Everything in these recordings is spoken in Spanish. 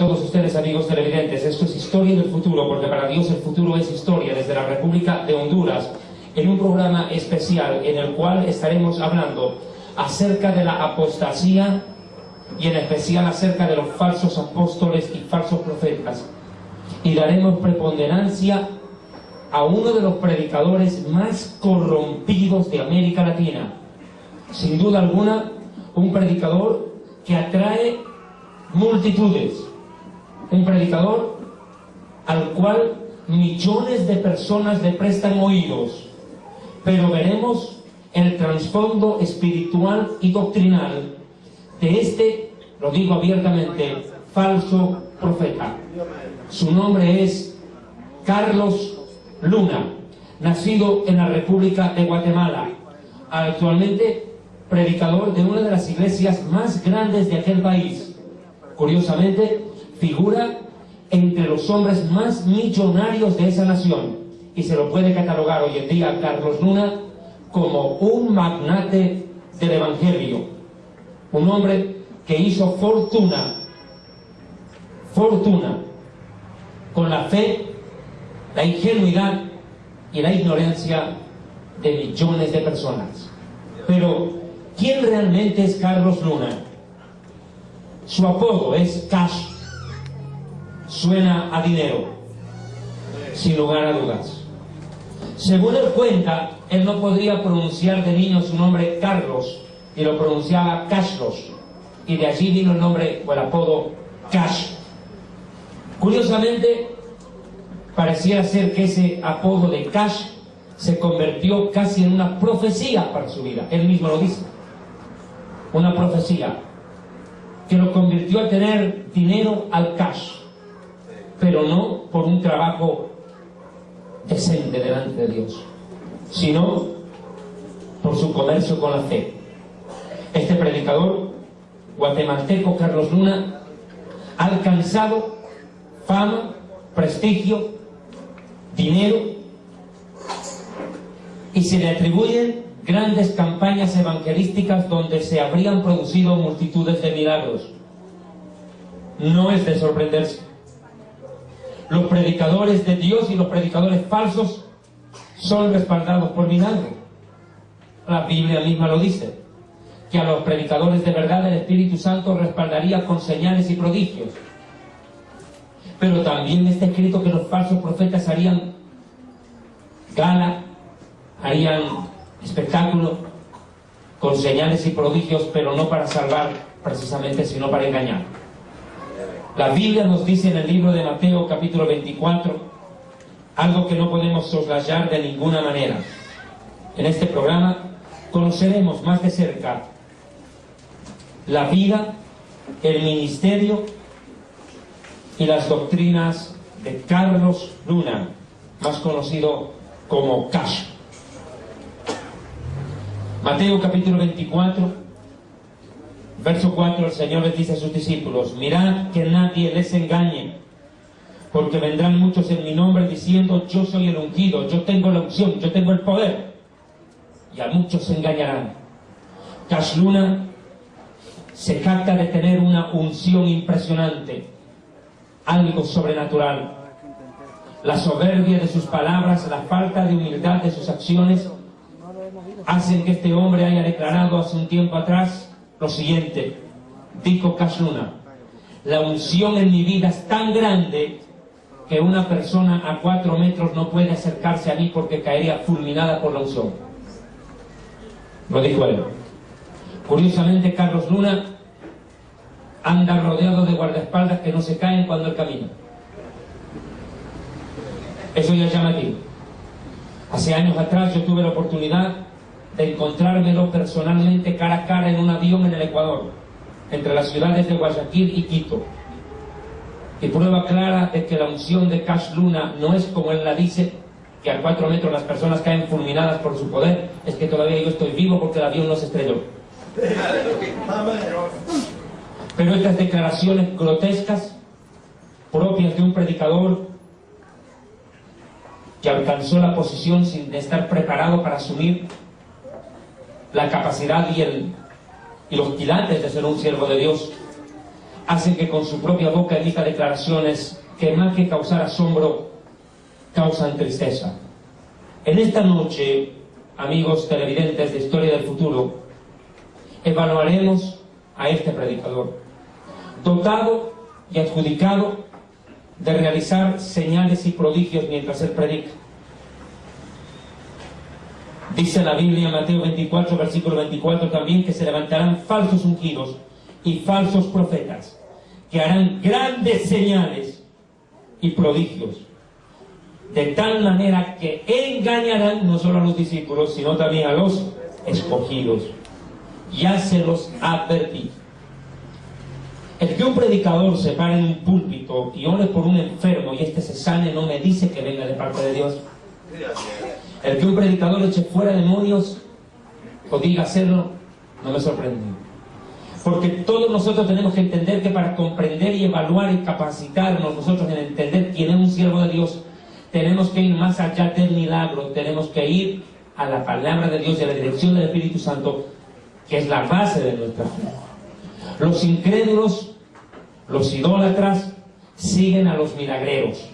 todos ustedes, amigos televidentes. Esto es Historia del Futuro, porque para Dios el futuro es historia, desde la República de Honduras, en un programa especial en el cual estaremos hablando acerca de la apostasía y en especial acerca de los falsos apóstoles y falsos profetas. Y daremos preponderancia a uno de los predicadores más corrompidos de América Latina. Sin duda alguna, un predicador que atrae multitudes. Un predicador al cual millones de personas le prestan oídos. Pero veremos el trasfondo espiritual y doctrinal de este, lo digo abiertamente, falso profeta. Su nombre es Carlos Luna, nacido en la República de Guatemala, actualmente predicador de una de las iglesias más grandes de aquel país. Curiosamente, figura entre los hombres más millonarios de esa nación, y se lo puede catalogar hoy en día a Carlos Luna como un magnate del evangelio, un hombre que hizo fortuna con la fe, la ingenuidad y la ignorancia de millones de personas. Pero ¿quién realmente es Carlos Luna? Su apodo es Cash. Suena a dinero, sin lugar a dudas. Según él cuenta, él no podía pronunciar de niño su nombre Carlos y lo pronunciaba Cashlos, y de allí vino el nombre o el apodo Cash. Curiosamente, pareciera ser que ese apodo de Cash se convirtió casi en una profecía para su vida. Él mismo lo dice. Una profecía que lo convirtió a tener dinero al cash, pero no por un trabajo decente delante de Dios, sino por su comercio con la fe. Este predicador guatemalteco, Carlos Luna, ha alcanzado fama, prestigio, dinero, y se le atribuyen grandes campañas evangelísticas donde se habrían producido multitudes de milagros. No es de sorprenderse. Los predicadores de Dios y los predicadores falsos son respaldados por milagros. La Biblia misma lo dice, que a los predicadores de verdad el Espíritu Santo respaldaría con señales y prodigios. Pero también está escrito que los falsos profetas harían gala, harían espectáculo con señales y prodigios, pero no para salvar precisamente, sino para engañar. La Biblia nos dice en el libro de Mateo capítulo 24 algo que no podemos soslayar de ninguna manera. En este programa conoceremos más de cerca la vida, el ministerio y las doctrinas de Carlos Luna, más conocido como Cash. Mateo capítulo 24, verso 4, el Señor les dice a sus discípulos: mirad que nadie les engañe, porque vendrán muchos en mi nombre diciendo: yo soy el ungido, yo tengo la unción, yo tengo el poder, y a muchos se engañarán. Cash Luna se jacta de tener una unción impresionante, algo sobrenatural. La soberbia de sus palabras, la falta de humildad de sus acciones hacen que este hombre haya declarado hace un tiempo atrás lo siguiente. Dijo Cash Luna: la unción en mi vida es tan grande que una persona a 4 metros no puede acercarse a mí porque caería fulminada por la unción. Lo dijo él. Curiosamente, Carlos Luna anda rodeado de guardaespaldas que no se caen cuando él camina. Eso ya es llamativo. Hace años atrás yo tuve la oportunidad de encontrármelo personalmente cara a cara en un avión en el Ecuador, entre las ciudades de Guayaquil y Quito. Y prueba clara de que la unción de Cash Luna no es como él la dice, que a 4 metros las personas caen fulminadas por su poder. Es que todavía yo estoy vivo porque el avión no se estrelló. Pero estas declaraciones grotescas, propias de un predicador que alcanzó la posición sin estar preparado para asumir la capacidad y los quilates de ser un siervo de Dios, hacen que con su propia boca emita declaraciones que más que causar asombro, causan tristeza. En esta noche, amigos televidentes de Historia del Futuro, evaluaremos a este predicador, dotado y adjudicado de realizar señales y prodigios mientras él predica. Dice la Biblia en Mateo 24, versículo 24 también, que se levantarán falsos ungidos y falsos profetas, que harán grandes señales y prodigios, de tal manera que engañarán no solo a los discípulos, sino también a los escogidos. Ya se los advertí. El que un predicador se pare en un púlpito y ore por un enfermo y este se sane, no me dice que venga de parte de Dios. El que un predicador eche fuera demonios o diga hacerlo, no me sorprende. Porque todos nosotros tenemos que entender que para comprender y evaluar y capacitarnos nosotros en entender quién es un siervo de Dios, tenemos que ir más allá del milagro, tenemos que ir a la palabra de Dios y a la dirección del Espíritu Santo, que es la base de nuestra fe. Los incrédulos, los idólatras, siguen a los milagreros.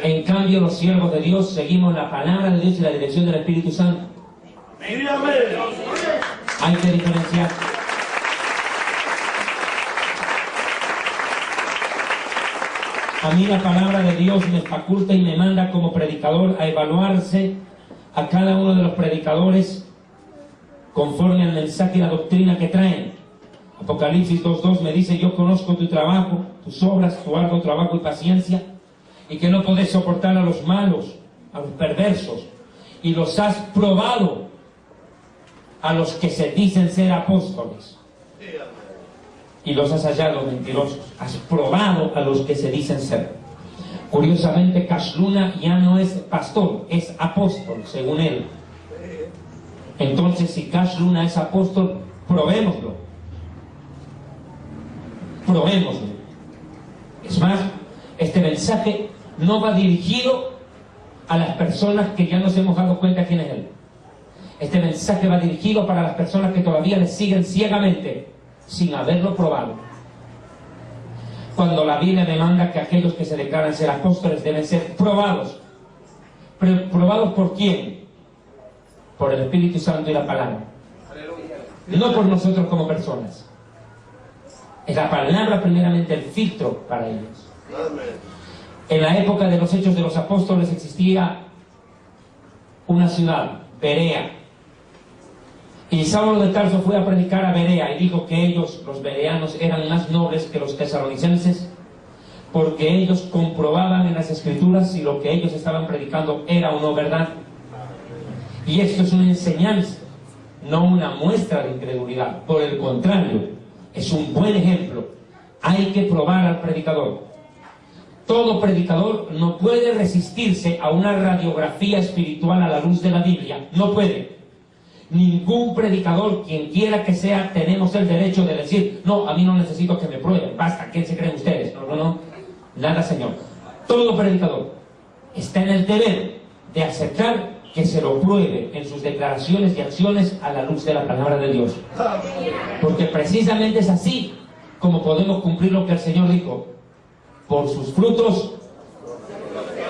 En cambio, los siervos de Dios seguimos la palabra de Dios y la dirección del Espíritu Santo. Hay que diferenciar. A mí la palabra de Dios me faculta y me manda como predicador a evaluarse a cada uno de los predicadores conforme al mensaje y la doctrina que traen. Apocalipsis 2:2 me dice: yo conozco tu trabajo, tus obras, tu arduo trabajo y paciencia, y que no podés soportar a los malos, a los perversos, y los has probado a los que se dicen ser apóstoles, y los has hallado mentirosos. Has probado a los que se dicen ser. Curiosamente, Cash Luna ya no es pastor, es apóstol, según él. Entonces, si Cash Luna es apóstol, probémoslo. Probémoslo. Es más, este mensaje no va dirigido a las personas que ya nos hemos dado cuenta quién es él. Este mensaje va dirigido para las personas que todavía le siguen ciegamente, sin haberlo probado. Cuando la Biblia demanda que aquellos que se declaran ser apóstoles deben ser probados. ¿Probados por quién? Por el Espíritu Santo y la palabra. No por nosotros como personas. Es la palabra primeramente el filtro para ellos. En la época de los Hechos de los Apóstoles existía una ciudad, Berea. Y Saulo de Tarso fue a predicar a Berea y dijo que ellos, los bereanos, eran más nobles que los tesalonicenses, porque ellos comprobaban en las Escrituras si lo que ellos estaban predicando era o no verdad. Y esto es una enseñanza, no una muestra de incredulidad. Por el contrario, es un buen ejemplo. Hay que probar al predicador. Todo predicador no puede resistirse a una radiografía espiritual a la luz de la Biblia. No puede. Ningún predicador, quien quiera que sea, tenemos el derecho de decir: no, a mí no necesito que me prueben, basta, ¿quién se creen ustedes? No, nada, señor. Todo predicador está en el deber de aceptar que se lo pruebe en sus declaraciones y acciones a la luz de la palabra de Dios. Porque precisamente es así como podemos cumplir lo que el Señor dijo: por sus frutos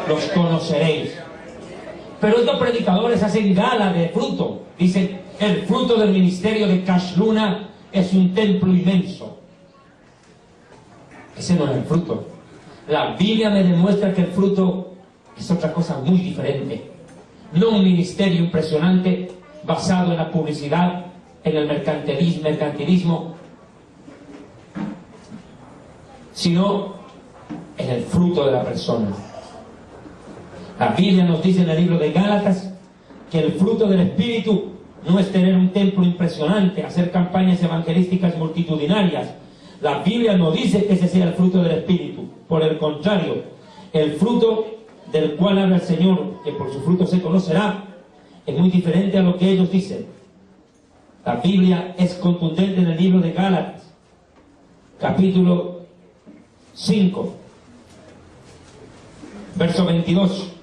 los conoceréis. Pero estos predicadores hacen gala de fruto. Dicen: el fruto del ministerio de Cash Luna es un templo inmenso. Ese no es el fruto. La Biblia me demuestra que el fruto es otra cosa muy diferente. No un ministerio impresionante basado en la publicidad, en el mercantilismo, sino en el fruto de la persona. La Biblia nos dice en el libro de Gálatas que el fruto del Espíritu no es tener un templo impresionante, hacer campañas evangelísticas multitudinarias. La Biblia no dice que ese sea el fruto del Espíritu. Por el contrario, el fruto del cual habla el Señor, que por su fruto se conocerá, es muy diferente a lo que ellos dicen. La Biblia es contundente en el libro de Gálatas, capítulo 5, verso 22.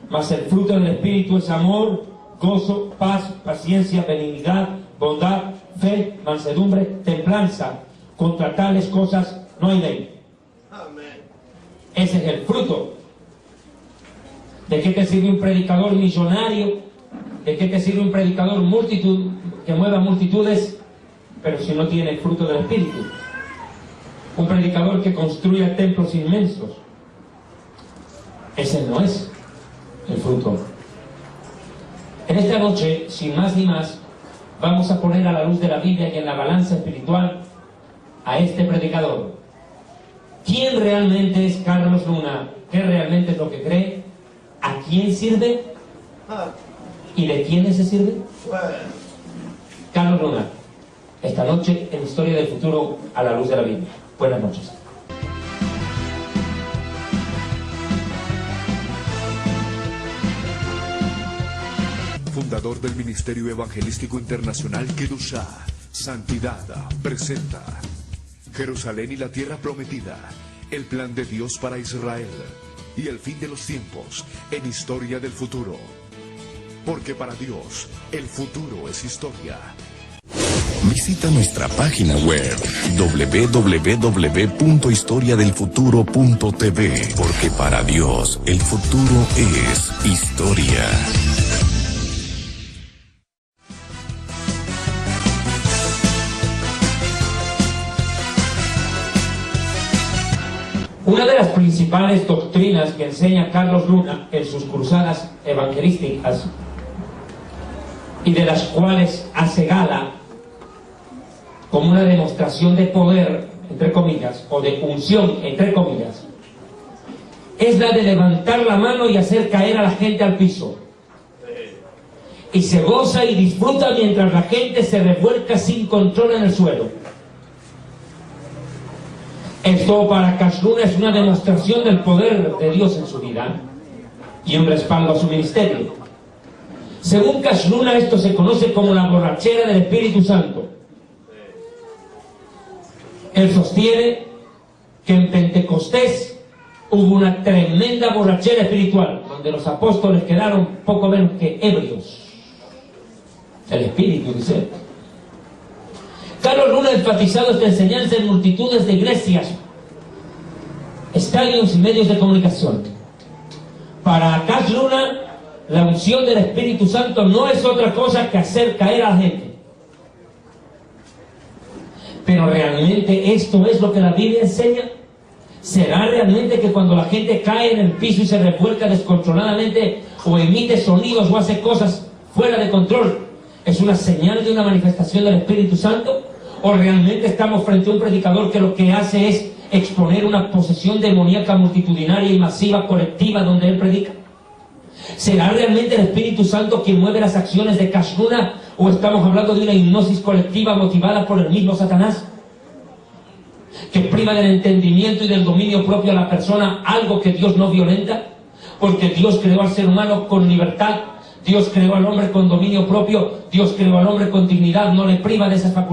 Mas el fruto del Espíritu es amor, gozo, paz, paciencia, benignidad, bondad, fe, mansedumbre, templanza. Contra tales cosas no hay ley. Ese es el fruto. ¿De qué te sirve un predicador millonario? ¿De qué te sirve un predicador que mueva multitudes, pero si no tiene el fruto del Espíritu? Un predicador que construya templos inmensos. Ese no es el fruto. En esta noche, sin más ni más, vamos a poner a la luz de la Biblia y en la balanza espiritual a este predicador. ¿Quién realmente es Carlos Luna? ¿Qué realmente es lo que cree? ¿A quién sirve? ¿Y de quiénes se sirve? Carlos Luna, esta noche en Historia del Futuro a la luz de la Biblia. Buenas noches. Fundador del Ministerio Evangelístico Internacional Kedushá, Santidad, presenta Jerusalén y la Tierra Prometida, el plan de Dios para Israel y el fin de los tiempos en Historia del Futuro. Porque para Dios, el futuro es historia. Visita nuestra página web www.historiadelfuturo.tv, porque para Dios, el futuro es historia. Una de las principales doctrinas que enseña Carlos Luna en sus cruzadas evangelísticas y de las cuales hace gala como una demostración de poder, entre comillas, o de unción, entre comillas, es la de levantar la mano y hacer caer a la gente al piso. Y se goza y disfruta mientras la gente se revuelca sin control en el suelo. Esto para Carlos Luna es una demostración del poder de Dios en su vida y un respaldo a su ministerio. Según Carlos Luna, esto se conoce como la borrachera del Espíritu Santo. Él sostiene que en Pentecostés hubo una tremenda borrachera espiritual, donde los apóstoles quedaron poco menos que ebrios. El Espíritu, dice. Carlos Luna ha enfatizado esta enseñanza en multitudes de iglesias, estadios y medios de comunicación. Para Carlos Luna, la unción del Espíritu Santo no es otra cosa que hacer caer a la gente. Pero realmente esto es lo que la Biblia enseña. ¿Será realmente que cuando la gente cae en el piso y se revuelca descontroladamente o emite sonidos o hace cosas fuera de control, es una señal de una manifestación del Espíritu Santo? ¿O realmente estamos frente a un predicador que lo que hace es exponer una posesión demoníaca multitudinaria y masiva, colectiva, donde él predica? ¿Será realmente el Espíritu Santo quien mueve las acciones de Carlos Luna? ¿O estamos hablando de una hipnosis colectiva motivada por el mismo Satanás, que priva del entendimiento y del dominio propio a la persona, algo que Dios no violenta? Porque Dios creó al ser humano con libertad, Dios creó al hombre con dominio propio, Dios creó al hombre con dignidad, no le priva de esas facultades.